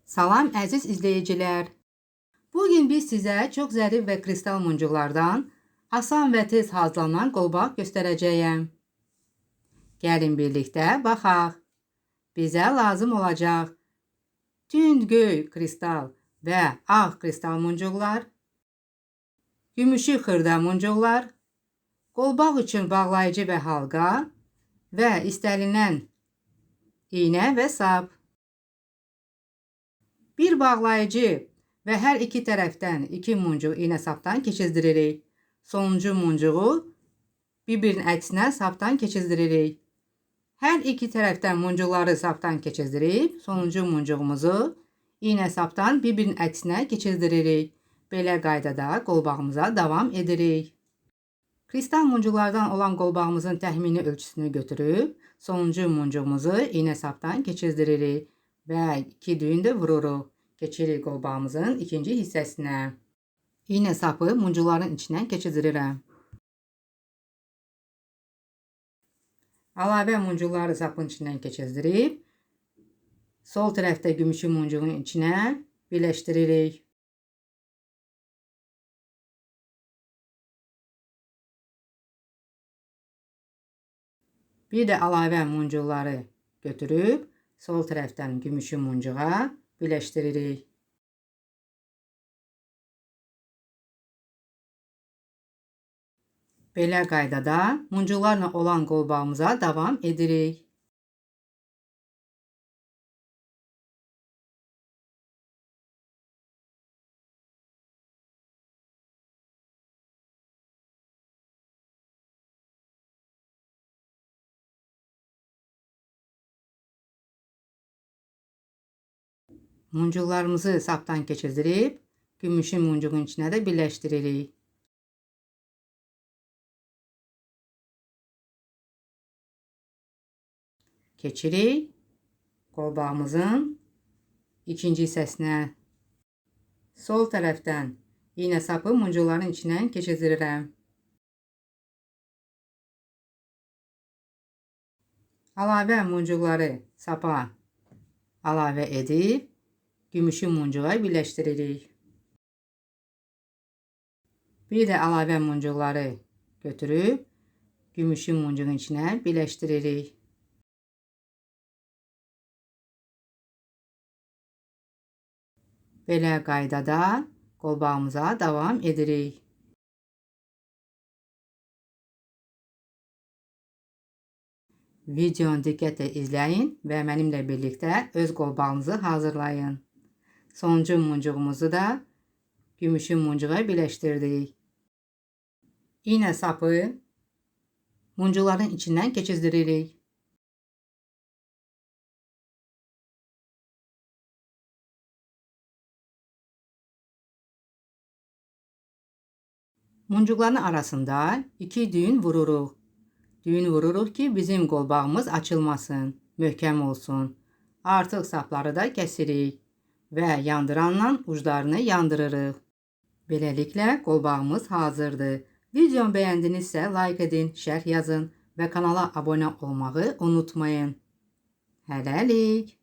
Salam əziz izləyicilər. Bugün biz sizə çox zərif və kristal muncuqlardan asan və tez hazırlanan qolbaq göstərəcəyəm. Gəlin birlikdə baxaq. Bizə lazım olacaq tünd göy kristal və ağ kristal muncuqlar, gümüşü xırda muncuqlar, qolbaq üçün bağlayıcı və halqa və istənilən iynə və sap. Bir bağlayıcı və hər iki tərəfdən 2 muncuq iynə sapdan keçirdiririk. Sonuncu muncuğu bir-birinin əksinə sapdan keçirdiririk. Hər iki tərəfdən muncuqları sapdan keçirdirib, sonuncu muncuğumuzu iynə sapdan bir-birinin əksinə keçirdiririk. Belə qaydada qolbağımıza davam edirik. Kristal muncuqlardan olan qolbağımızın təxmini ölçüsünü götürüb, sonuncu muncuğumuzu iynə sapdan keçirdiririk və 2 düyün də vururuq. Keçirik qolbağımızın ikinci hissəsinə. İynə sapı muncuqların içindən keçirdirəm. Əlavə muncuqları sapın içindən keçirdirib, sol tərəfdə gümüşü muncuğun içinə birləşdiririk. Bir də əlavə muncuqları götürüb, sol tərəfdən gümüşü muncuğa birləşdiririk. Belə qaydada muncuqlarla olan qolbağımıza davam edirik. Muncuqlarımızı sapdan keçirdirib, gümüşü muncuğun içinə də birləşdiririk. Keçirik qolbağımızın ikinci hissəsinə. Sol tərəfdən iynə sapı muncuqların içindən keçirdirəm. Əlavə muncuqları sapa əlavə edib, gümüşü muncuğa birləşdiririk. Bir də əlavə muncuqları götürüb, gümüşü muncuğun içinə birləşdiririk. Belə qaydada qolbağımıza davam edirik. Videonu diqqətlə izləyin və mənimlə birlikdə öz qolbağınızı hazırlayın. Sonuncu muncuğumuzu da gümüşü muncuğa birləşdirdik. İynə sapı muncuqların içindən keçirdiririk. Muncuqların arasında 2 düyün vururuq. Düyün vururuq ki, bizim qolbağımız açılmasın, möhkəm olsun. Artıq sapları da kəsirik və yandıranla uclarını yandırırıq. Beləliklə qolbağımız hazırdır. Videomu bəyəndinizsə like edin, şərh yazın və kanala abunə olmağı unutmayın. Hələlik.